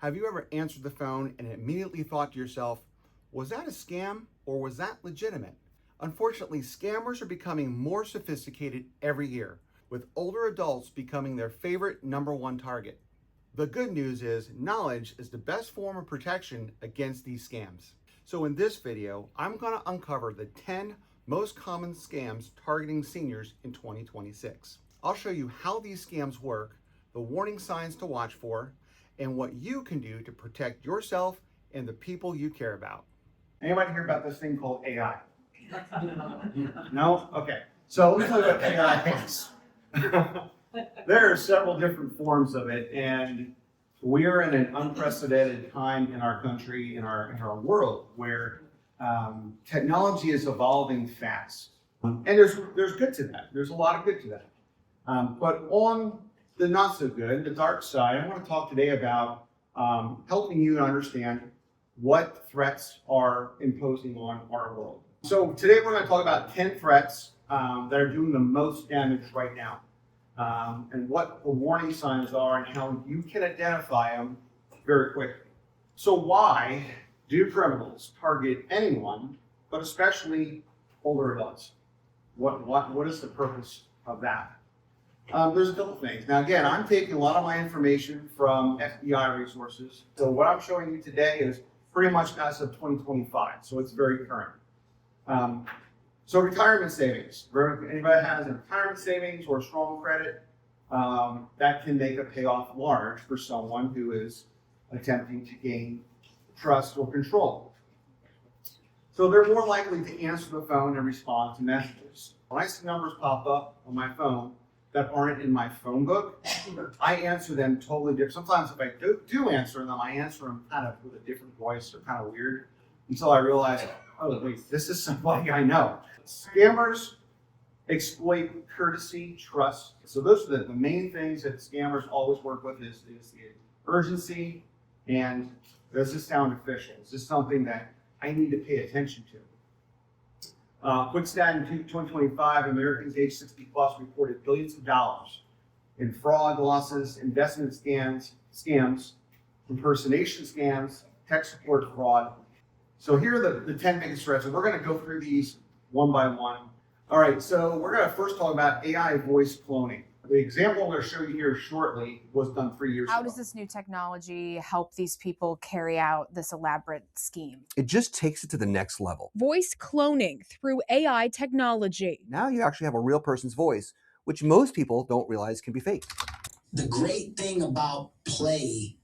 Have you ever answered the phone and immediately thought to yourself, was that a scam or was that legitimate? Unfortunately, scammers are becoming more sophisticated every year, with older adults becoming their favorite #1 target. The good news is knowledge is the best form of protection against these scams. So in this video, I'm going to uncover the 10 most common scams targeting seniors in 2026. I'll show you how these scams work, the warning signs to watch for, and what you can do to protect yourself and the people you care about. Anybody hear about this thing called AI? No? Okay. So let's talk about AI is. There are several different forms of it, and we are in an unprecedented time in our country, in our world, where technology is evolving fast. And there's good to that. There's a lot of good to that. But on the not so good, the dark side, I want to talk today about helping you understand what threats are imposing on our world. So today we're going to talk about 10 threats that are doing the most damage right now, and what the warning signs are and how you can identify them very quickly. So why do criminals target anyone, but especially older adults? What is the purpose of that? There's a couple things. Now, again, I'm taking a lot of my information from FBI resources. So what I'm showing you today is pretty much as of 2025. So it's very current. So retirement savings. Anybody has a retirement savings or strong credit, that can make a payoff large for someone who is attempting to gain trust or control. So they're more likely to answer the phone and respond to messages. When I see numbers pop up on my phone that aren't in my phone book, I answer them totally different. Sometimes if I do answer them, I answer them kind of with a different voice or kind of weird until I realize, oh wait, this is somebody I know. Scammers exploit courtesy, trust. So those are the main things that scammers always work with is the urgency and does this sound official? Is this something that I need to pay attention to? Quick stat, in 2025, Americans age 60 plus reported billions of dollars in fraud losses, investment scams, impersonation scams, tech support fraud. So here are the 10 biggest threats, and we're going to go through these one by one. All right, so we're going to first talk about AI voice cloning. The example I'm going to show you here shortly was done 3 years ago. How does this new technology help these people carry out this elaborate scheme? It just takes it to the next level. Voice cloning through AI technology. Now you actually have a real person's voice, which most people don't realize can be faked. The great thing about play.ht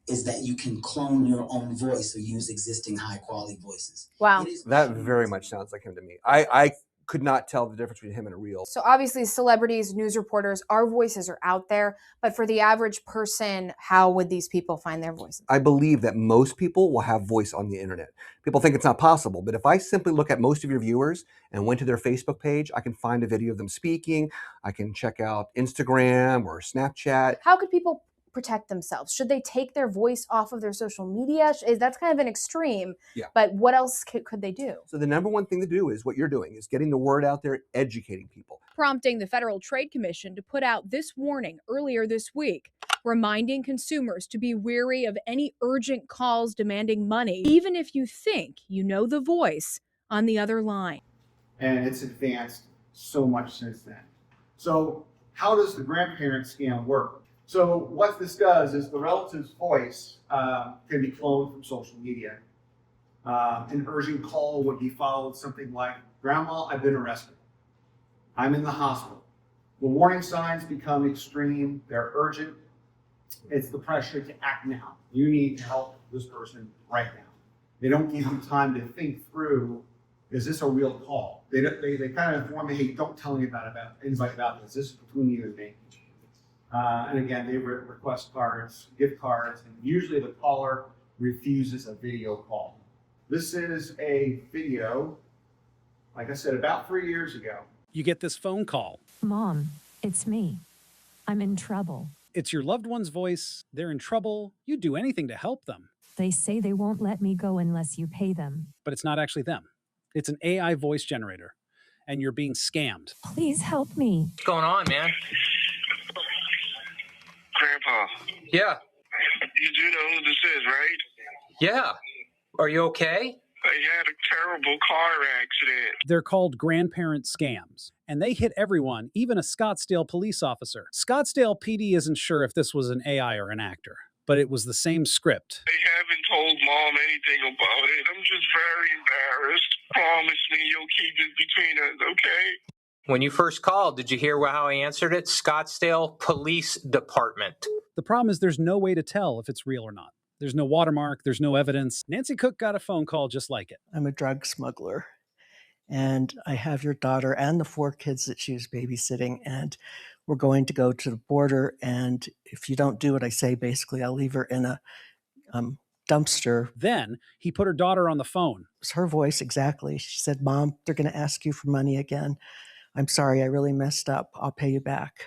is that you can clone your own voice or use existing high quality voices. Wow. That very much sounds like him to me. I could not tell the difference between him and a real. So obviously celebrities, news reporters, our voices are out there, but for the average person, how would these people find their voices? I believe that most people will have voice on the internet. People think it's not possible, but if I simply look at most of your viewers and went to their Facebook page, I can find a video of them speaking. I can check out Instagram or Snapchat. How could people protect themselves? Should they take their voice off of their social media? That's kind of an extreme, Yeah. But what else could they do? So the #1 thing to do is what you're doing, is getting the word out there, educating people. Prompting the Federal Trade Commission to put out this warning earlier this week, reminding consumers to be wary of any urgent calls demanding money, even if you think you know the voice on the other line. And it's advanced so much since then. So how does the grandparent scam work? So what this does is the relative's voice can be cloned from social media. An urgent call would be followed something like, "Grandma, I've been arrested. I'm in the hospital." The warning signs become extreme. They're urgent. It's the pressure to act now. You need to help this person right now. They don't give you time to think through, is this a real call? They kind of inform me, hey, don't tell anybody about this. This is between you and me. And again, they request cards, gift cards, and usually the caller refuses a video call. This is a video, like I said, about 3 years ago. You get this phone call. Mom, it's me. I'm in trouble. It's your loved one's voice. They're in trouble. You'd do anything to help them. They say they won't let me go unless you pay them. But it's not actually them. It's an AI voice generator, and you're being scammed. Please help me. What's going on, man? Grandpa. Yeah. You do know who this is, right? Yeah. Are you okay? I had a terrible car accident. They're called grandparent scams, and they hit everyone, even a Scottsdale police officer. Scottsdale PD isn't sure if this was an AI or an actor, but it was the same script. I haven't told Mom anything about it. I'm just very embarrassed. Promise me you'll keep it between us, okay? When you first called, did you hear how I answered it? Scottsdale Police Department. The problem is there's no way to tell if it's real or not. There's no watermark, there's no evidence. Nancy Cook got a phone call just like it. I'm a drug smuggler, and I have your daughter and the 4 kids that she was babysitting, and we're going to go to the border, and if you don't do what I say, basically I'll leave her in a dumpster. Then he put her daughter on the phone. It was her voice exactly. She said, "Mom, they're going to ask you for money again. I'm sorry, I really messed up. I'll pay you back.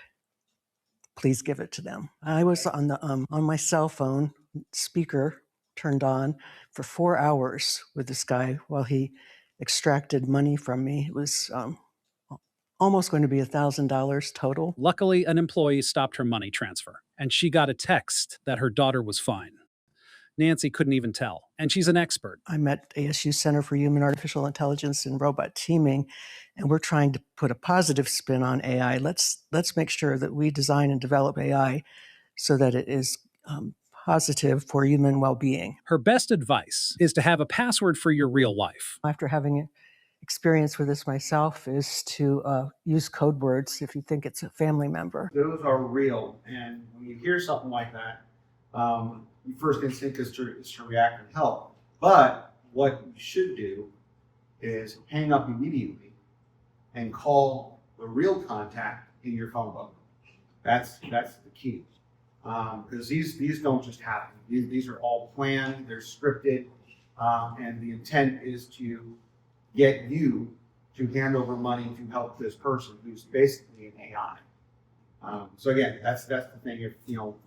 Please give it to them." I was on the on my cell phone, speaker turned on, for 4 hours with this guy while he extracted money from me. It was almost going to be $1,000 total. Luckily, an employee stopped her money transfer, and she got a text that her daughter was fine. Nancy couldn't even tell, and she's an expert. I'm at ASU Center for Human Artificial Intelligence and Robot Teaming, and we're trying to put a positive spin on AI. Let's make sure that we design and develop AI so that it is positive for human well-being. Her best advice is to have a password for your real life. After having experience with this myself, is to use code words if you think it's a family member. Those are real, and when you hear something like that, your first instinct is to react and help. But what you should do is hang up immediately and call the real contact in your phone book. That's the key, because these don't just happen. These are all planned, they're scripted, and the intent is to get you to hand over money to help this person who's basically an AI. So again, that's the thing. If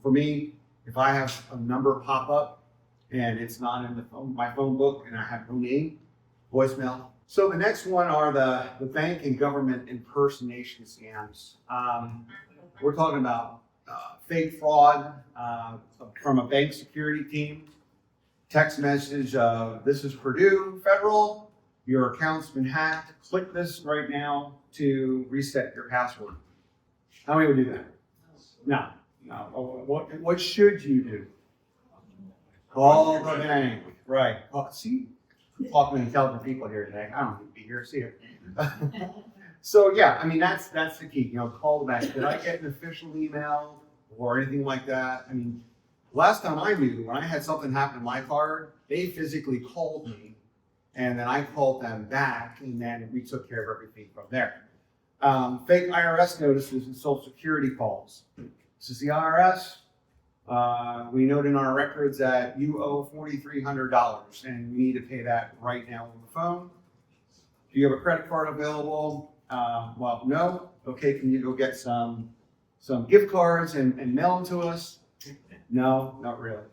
for me, if I have a number pop up and it's not in my phone book and I have no name, voicemail. So the next one are the bank and government impersonation scams. We're talking about fake fraud from a bank security team. Text message, this is Purdue Federal, your account's been hacked. Click this right now to reset your password. How many would do that? No. What should you do? Call the bank. Right. See, talking to intelligent people here today. I don't need to be here. See you. So yeah, I mean that's the key. Call the bank. Did I get an official email or anything like that? I mean, last time I knew, when I had something happen to my card, they physically called me, and then I called them back, and then we took care of everything from there. Fake IRS notices and Social Security calls. This is the IRS. We note in our records that you owe $4,300 and we need to pay that right now on the phone. Do you have a credit card available? Well, no. Okay, can you go get some gift cards and mail them to us? No, not really.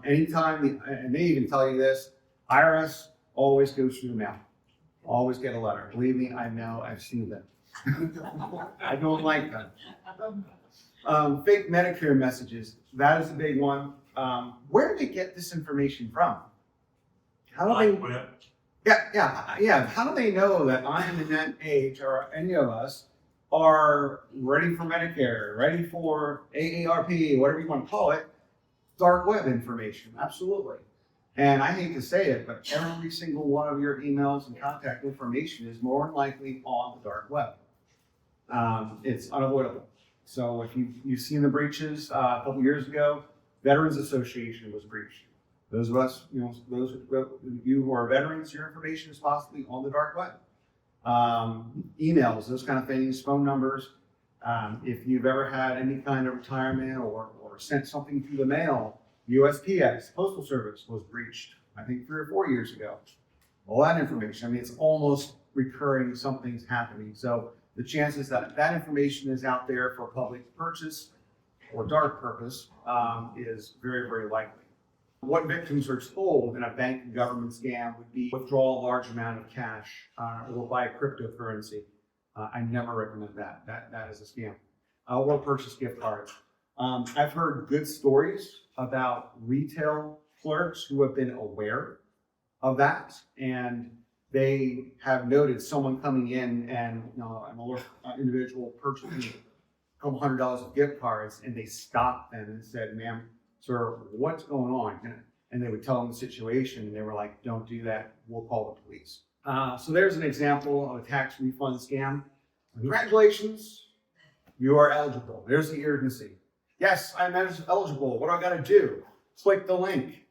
Anytime, and they even tell you this, IRS always goes through the mail. Always get a letter. Believe me, I know, I've seen them. I don't like them. Fake Medicare messages, that is a big one. Where do they get this information from? How do they? Yeah. How do they know that I am in that age, or any of us are ready for Medicare, ready for AARP, whatever you want to call it? Dark web information, absolutely. And I hate to say it, but every single one of your emails and contact information is more than likely on the dark web. It's unavoidable. So if you've seen the breaches a couple years ago, Veterans Association was breached. Those of us, those of you who are veterans, your information is possibly on the dark web. Emails, those kind of things, phone numbers. If you've ever had any kind of retirement or sent something through the mail, USPS, Postal Service was breached, I think 3 or 4 years ago. All that information, I mean, it's almost recurring, something's happening. So the chances that that information is out there for public purchase or dark purpose is very, very likely. What victims are told in a bank and government scam would be withdraw a large amount of cash or buy cryptocurrency. I never recommend that. That is a scam. Or purchase gift cards. I've heard good stories about retail clerks who have been aware of that, and they have noted someone coming in and, an individual purchasing a couple $100s of gift cards, and they stopped them and said, "Ma'am, sir, what's going on?" And they would tell them the situation, and they were like, "Don't do that. We'll call the police." So there's an example of a tax refund scam. Congratulations, you are eligible. There's the urgency. Yes, I'm eligible. What do I got to do? Click the link.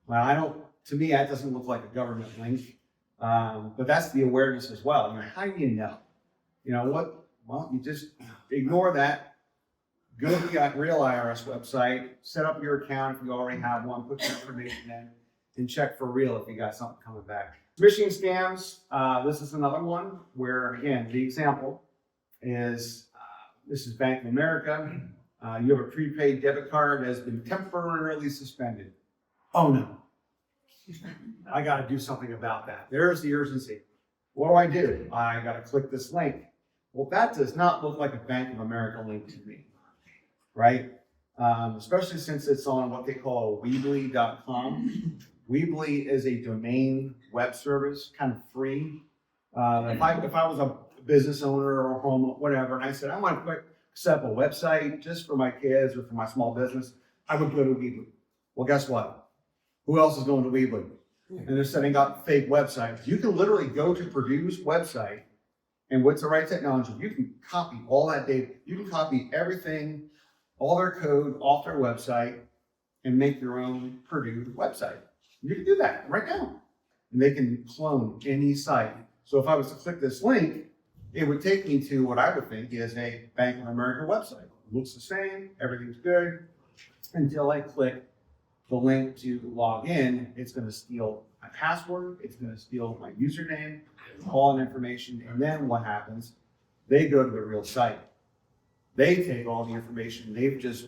Well, to me, that doesn't look like a government link. But that's the awareness as well. How do you know? You know what? Well, you just ignore that. Go to the real IRS website, set up your account if you already have one, put your information in, and check for real if you got something coming back. Phishing scams, this is another one where, again, the example is, this is Bank of America. You have a prepaid debit card that has been temporarily suspended. Oh no, I got to do something about that. There's the urgency. What do? I got to click this link. Well, that does not look like a Bank of America link to me, right? Especially since it's on what they call Weebly.com. Weebly is a domain web service, kind of free. If I was a business owner or a home, whatever, and I said, I want to set up a website just for my kids or for my small business, I would go to Weebly. Well, guess what? Who else is going to Weebly? And they're setting up fake websites. You can literally go to Purdue's website, and with the right technology, you can copy all that data. You can copy everything, all their code off their website, and make your own Purdue website. You can do that right now. And they can clone any site. So if I was to click this link, it would take me to what I would think is a Bank of America website. It looks the same, everything's good, until I click the link to log in. It's going to steal my password, it's going to steal my username, all the information, and then what happens? They go to the real site. They take all the information they've just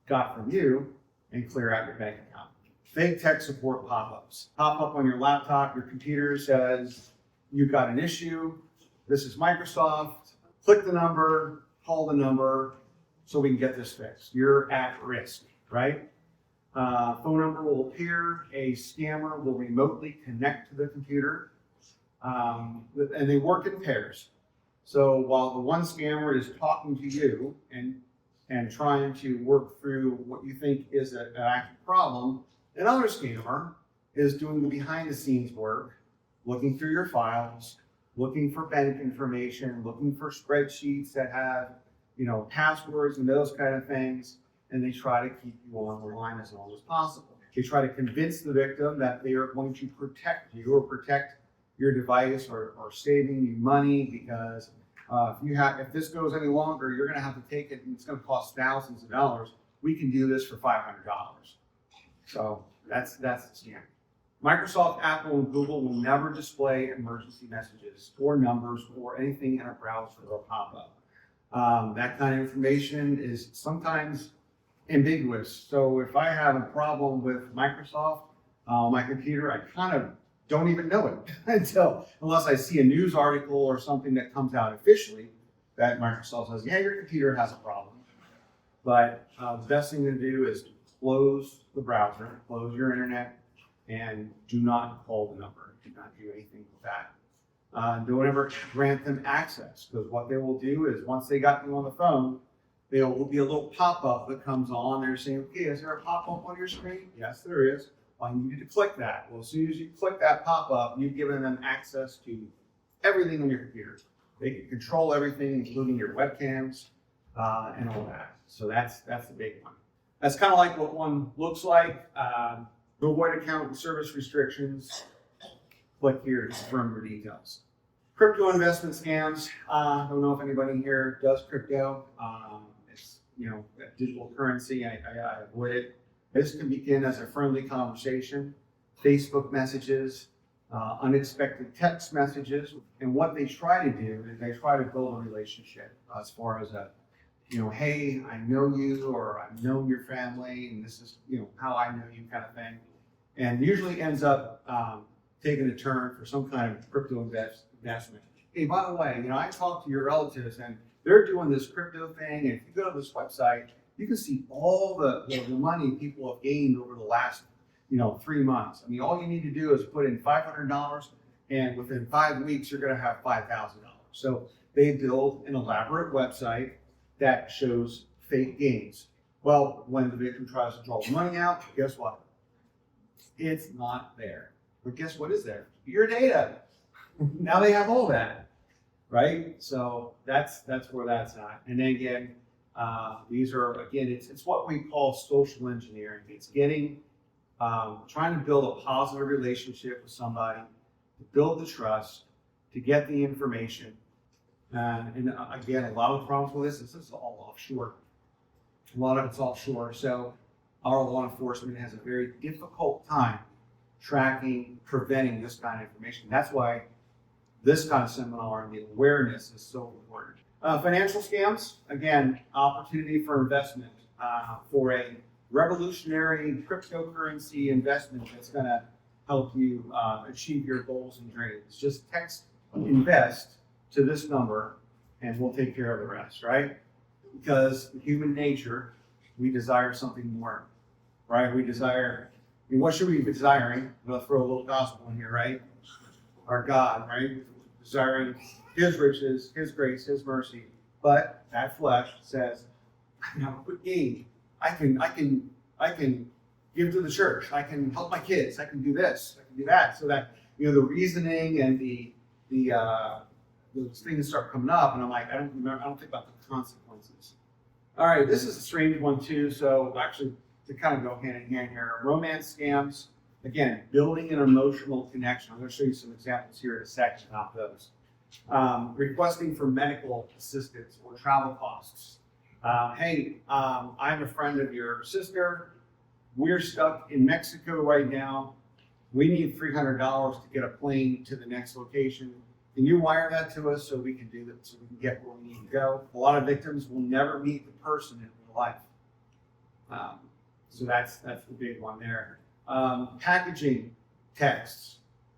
got from you and clear out your bank account. Fake tech support pop-ups. Pop up on your laptop, your computer says, you've got an issue, this is Microsoft, click the number, call the number, so we can get this fixed. You're at risk, right? Phone number will appear, a scammer will remotely connect to the computer, and they work in pairs. So while the one scammer is talking to you and trying to work through what you think is an actual problem, another scammer is doing the behind the scenes work, looking through your files, looking for bank information, looking for spreadsheets that have, passwords and those kind of things, and they try to keep you on the line as long as possible. They try to convince the victim that they are going to protect you or protect your device or saving you money because if this goes any longer, you're going to have to take it and it's going to cost thousands of dollars. We can do this for $500. So that's the scam. Microsoft, Apple, and Google will never display emergency messages or numbers or anything in a browser or pop up. That kind of information is sometimes ambiguous. So if I have a problem with Microsoft, my computer, I kind of don't even know it unless I see a news article or something that comes out officially that Microsoft says, yeah, your computer has a problem. But the best thing to do is to close the browser, close your internet, and do not call the number. Do not do anything with that. Don't ever grant them access, because what they will do is once they got you on the phone, there will be a little pop-up that comes on. They're saying, okay, is there a pop-up on your screen? Yes, there is. I need you to click that. Well, as soon as you click that pop-up, you've given them access to everything on your computer. They can control everything, including your webcams and all that. So that's the big one. That's kind of like what one looks like. To avoid account and service restrictions, click here to confirm your details. Crypto investment scams. I don't know if anybody here does crypto. It's digital currency. I avoid it. This can begin as a friendly conversation, Facebook messages, unexpected text messages, and what they try to do is they try to build a relationship as far as hey, I know you, or I know your family, and this is how I know you kind of thing, and usually ends up taking a turn for some kind of crypto investment. Hey, by the way, I talked to your relatives and they're doing this crypto thing, and if you go to this website, you can see all the money people have gained over the last 3 months. I mean, all you need to do is put in $500, and within 5 weeks, you're going to have $5,000. So they build an elaborate website that shows fake gains. Well, when the victim tries to draw the money out, guess what? It's not there. But guess what is there? Your data. Now they have all that, right? So that's where that's at. And then again, these are, again, it's what we call social engineering. It's getting, trying to build a positive relationship with somebody, to build the trust, to get the information. And again, a lot of the problems with this is all offshore. A lot of it's offshore. So our law enforcement has a very difficult time tracking, preventing this kind of information. That's why this kind of seminar and the awareness is so important. Financial scams, again, opportunity for investment, for a revolutionary cryptocurrency investment that's going to help you achieve your goals and dreams. Just text invest to this number and we'll take care of the rest, right? Because human nature, we desire something more, right? We desire, I mean, what should we be desiring? I'm going to throw a little gospel in here, right? Our God, right? Desiring His riches, His grace, His mercy. But that flesh says, I can have a quick gain. I can give to the church. I can help my kids. I can do this. I can do that. So that, the reasoning and those things start coming up, and I'm like, I don't think about the consequences. All right, this is a strange one too. So actually, to kind of go hand in hand here, romance scams. Again, building an emotional connection. I'm going to show you some examples here in a second about those. Requesting for medical assistance or travel costs. Hey, I'm a friend of your sister. We're stuck in Mexico right now. We need $300 to get a plane to the next location. Can you wire that to us so we can do that, so we can get where we need to go? A lot of victims will never meet the person in real life. So that's the big one there. Packaging texts.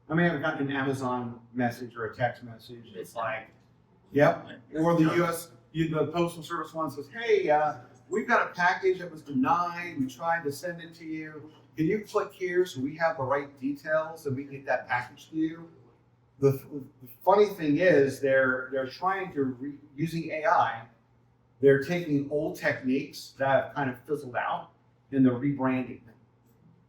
I mean, I've gotten an Amazon message or a text message. It's like, yep. Or the Postal Service one says, hey, we've got a package that was denied. We tried to send it to you. Can you click here so we have the right details and we can get that package to you? The funny thing is they're trying to, using AI, they're taking old techniques that have kind of fizzled out and they're rebranding them.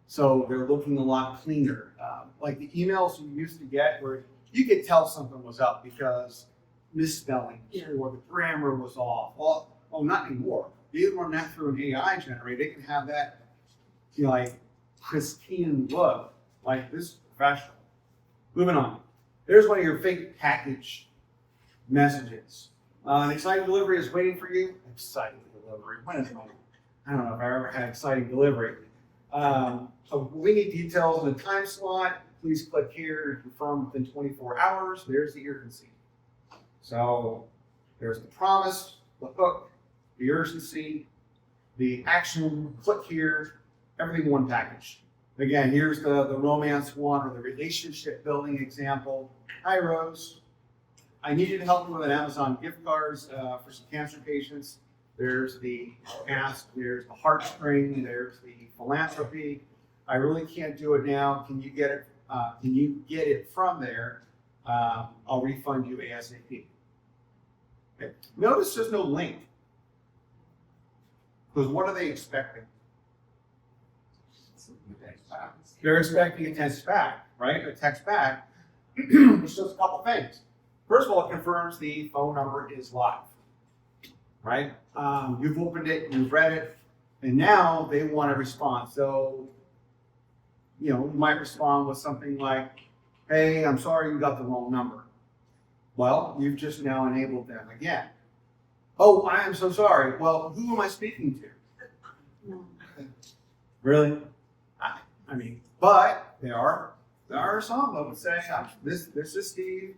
So they're looking a lot cleaner. Like the emails you used to get where you could tell something was up because misspellings or the grammar was off. Well, not anymore. They even run that through an AI generator. They can have that, like pristine look, like this is professional. Moving on. There's one of your fake package messages. An exciting delivery is waiting for you. Exciting delivery. When is mine? I don't know if I ever had exciting delivery. So we need details on the time slot. Please click here to confirm within 24 hours. There's the urgency. So there's the promise, the hook, the urgency, the action, click here, everything in one package. Again, here's the romance one or the relationship building example. Hi, Rose. I need you to help me with an Amazon gift cards for some cancer patients. There's the ask, there's the heartstring, there's the philanthropy. I really can't do it now. Can you get it? Can you get it from there? I'll refund you ASAP. Okay. Notice there's no link. Because what are they expecting? They're expecting a text back, right? A text back, which does a couple things. First of all, it confirms the phone number is live, right? You've opened it, you've read it, and now they want a response. So, you might respond with something like, hey, I'm sorry you got the wrong number. Well, you've just now enabled them again. Oh, I am so sorry. Well, who am I speaking to? Really? I mean, but there are some that would say, this is Steve.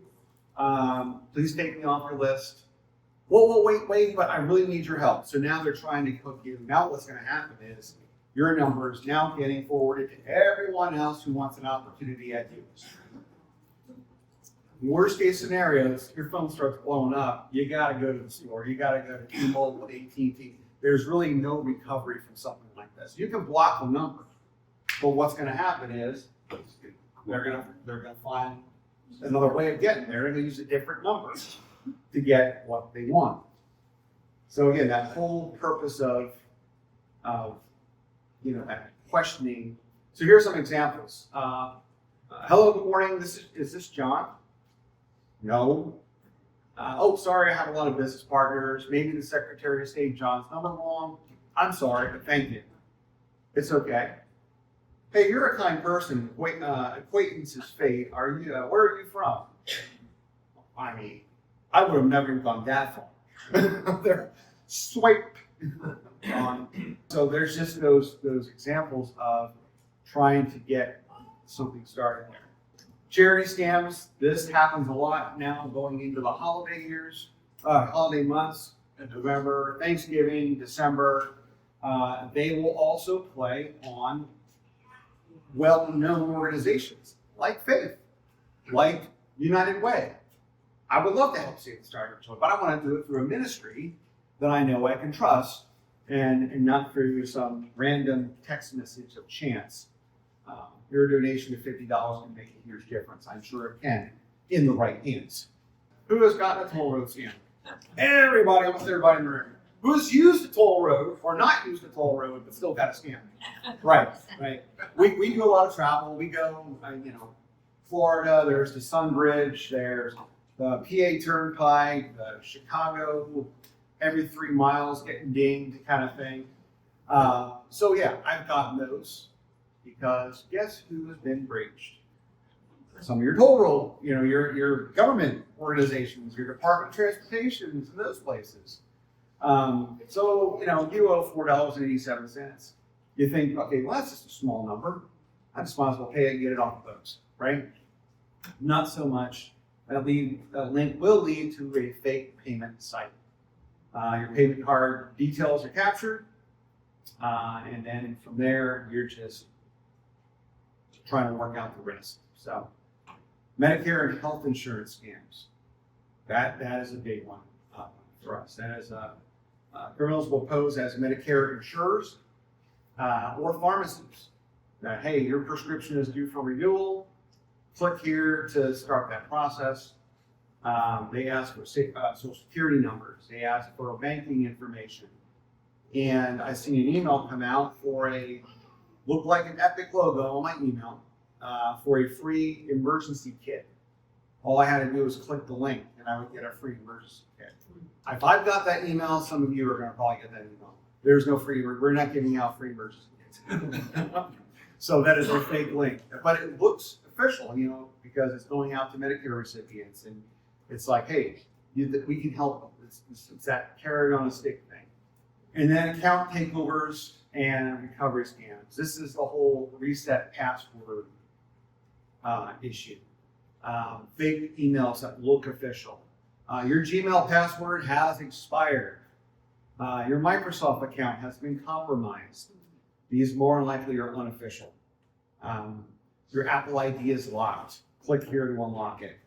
Please take me off your list. Whoa, wait, but I really need your help. So now they're trying to hook you. Now what's going to happen is your number is now getting forwarded to everyone else who wants an opportunity at you. Worst case scenario is your phone starts blowing up. You got to go to the store. You got to go to T-Mobile with AT&T. there's really no recovery from something like this. You can block the number, but what's going to happen is they're going to find another way of getting there. They're going to use a different number to get what they want. So again, that whole purpose of that questioning. So here's some examples. Hello, good morning. Is this John? No. Oh, sorry, I have a lot of business partners. Maybe the Secretary of State John's number wrong. I'm sorry, but thank you. It's okay. Hey, you're a kind person. Acquaintance is fate. Where are you from? I mean, I would have never even gone that far. They're swipe on. So there's just those examples of trying to get something started there. Charity scams, this happens a lot now going into the holiday years, holiday months, November, Thanksgiving, December. They will also play on well-known organizations like Faith, like United Way. I would love to help save the Star Child, but I want to do it through a ministry that I know I can trust and not through some random text message of chance. Your donation of $50 can make a huge difference. I'm sure it can, in the right hands. Who has gotten a toll road scam? Everybody, almost everybody in the room. Who's used a toll road or not used a toll road but still got a scam? Right. We do a lot of travel. We go, Florida. There's the Sunbridge. There's the PA Turnpike. The Chicago, every 3 miles getting dinged kind of thing. So yeah, I've gotten those. Because guess who has been breached? Some of your toll road, your government organizations, your Department of Transportations, and those places. So you owe $4.87. You think, okay, well that's just a small number. I just might as well pay it and get it off the books, right? Not so much. That link will lead to a fake payment site. Your payment card details are captured, and then from there you're just trying to work out the rest. So, Medicare and health insurance scams. That is a big one for us. That is criminals will pose as Medicare insurers or pharmacies. That hey, your prescription is due for renewal. Click here to start that process. They ask for social security numbers. They ask for banking information. And I seen an email come out for looked like an Epic logo on my email for a free emergency kit. All I had to do was click the link and I would get a free emergency kit. If I've got that email, some of you are going to probably get that email. There's no we're not giving out free emergency kits. So that is a fake link. But it looks official, because it's going out to Medicare recipients. And it's like, hey, we can help. It's that carrot on a stick thing. And then account takeovers and recovery scams. This is the whole reset password issue. Fake emails that look official. Your Gmail password has expired. Your Microsoft account has been compromised. These more than likely are unofficial. Your Apple ID is locked. Click here to unlock it.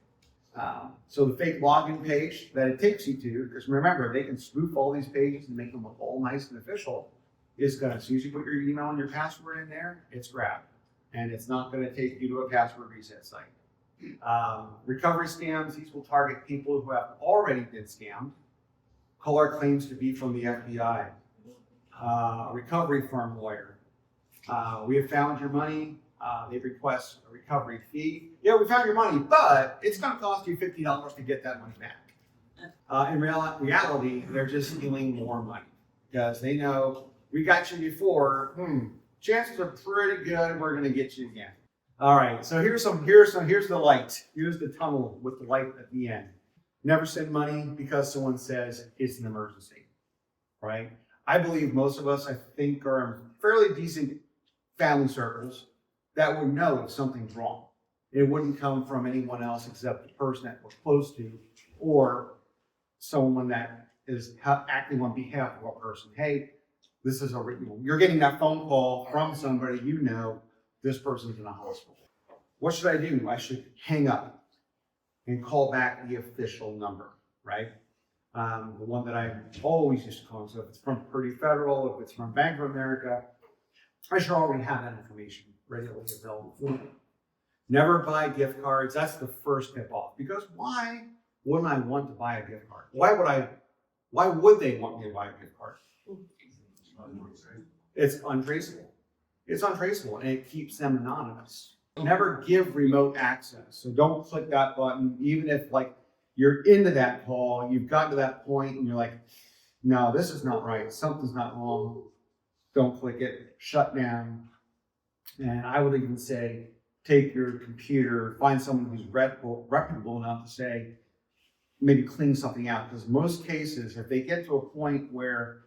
So the fake login page that it takes you to, because remember, they can spoof all these pages and make them look all nice and official, is going to, as soon as you put your email and your password in there, it's grabbed. And it's not going to take you to a password reset site. Recovery scams, these will target people who have already been scammed. Caller claims to be from the FBI. A recovery firm lawyer. We have found your money. They request a recovery fee. Yeah, we found your money, but it's going to cost you $50 to get that money back. In reality, they're just stealing more money because they know we got you before. Chances are pretty good we're going to get you again. All right, so here's the light. Here's the tunnel with the light at the end. Never send money because someone says it's an emergency, right? I believe most of us, I think, are in fairly decent family circles that would know if something's wrong. It wouldn't come from anyone else except the person that we're close to or someone that is acting on behalf of a person. Hey, this is you're getting that phone call from somebody this person's in a hospital. What should I do? I should hang up and call back the official number, right? The one that I always used to call, so if it's from Purdue Federal, if it's from Bank of America, I should already have that information readily available for me. Never buy gift cards. That's the first tip off. Because why wouldn't I want to buy a gift card? Why would they want me to buy a gift card? It's untraceable. It's untraceable and it keeps them anonymous. Never give remote access. So don't click that button, even if like you're into that call, you've gotten to that point and you're like, no, this is not right. Something's not wrong. Don't click it, shut down. And I would even say, take your computer, find someone who's reputable enough to say, maybe clean something out. Because most cases, if they get to a point where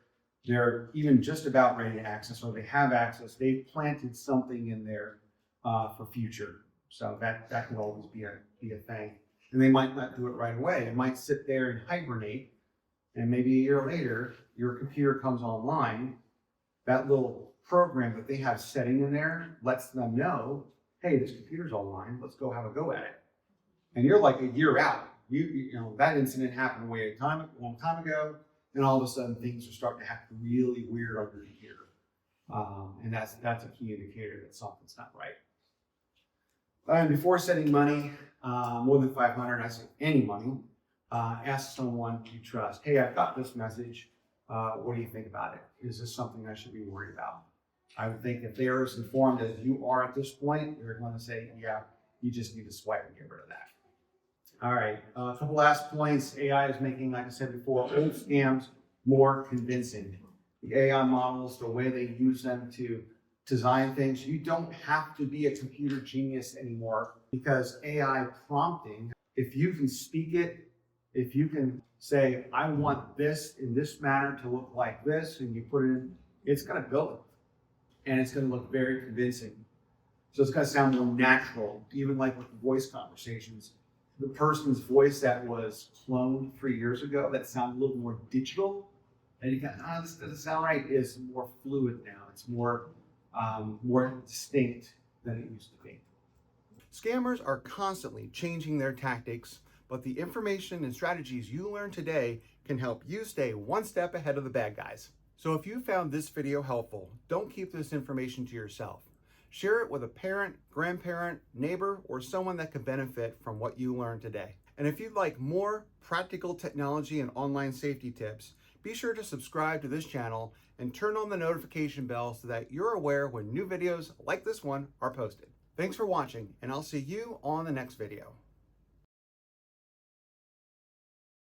they're even just about ready to access or they have access, they've planted something in there for future. So that could always be a thing. And they might not do it right away. It might sit there and hibernate. And maybe a year later, your computer comes online. That little program that they have setting in there lets them know, hey, this computer's online, let's go have a go at it. And you're like a year out. You know, that incident happened a long time ago, and all of a sudden things are starting to act really weird on your computer. And that's a key indicator that something's not right. And before sending money, more than $500, I say any money, ask someone you trust, hey, I've got this message. What do you think about it? Is this something I should be worried about? I would think if they're as informed as you are at this point, they're going to say, yeah, you just need to swipe and get rid of that. All right, a couple last points. AI is making, like I said before, old scams more convincing. The AI models, the way they use them to design things, you don't have to be a computer genius anymore because AI prompting, if you can speak it, if you can say, I want this in this manner to look like this, and you put it in, it's going to build it. And it's going to look very convincing. So it's going to sound more natural, even like with the voice conversations. The person's voice that was cloned 3 years ago, that sounded a little more digital, and you go, this doesn't sound right, is more fluid now. It's more distinct than it used to be. Scammers are constantly changing their tactics, but the information and strategies you learn today can help you stay one step ahead of the bad guys. So if you found this video helpful, don't keep this information to yourself. Share it with a parent, grandparent, neighbor, or someone that could benefit from what you learned today. And if you'd like more practical technology and online safety tips, be sure to subscribe to this channel and turn on the notification bell so that you're aware when new videos like this one are posted. Thanks for watching, and I'll see you on the next video.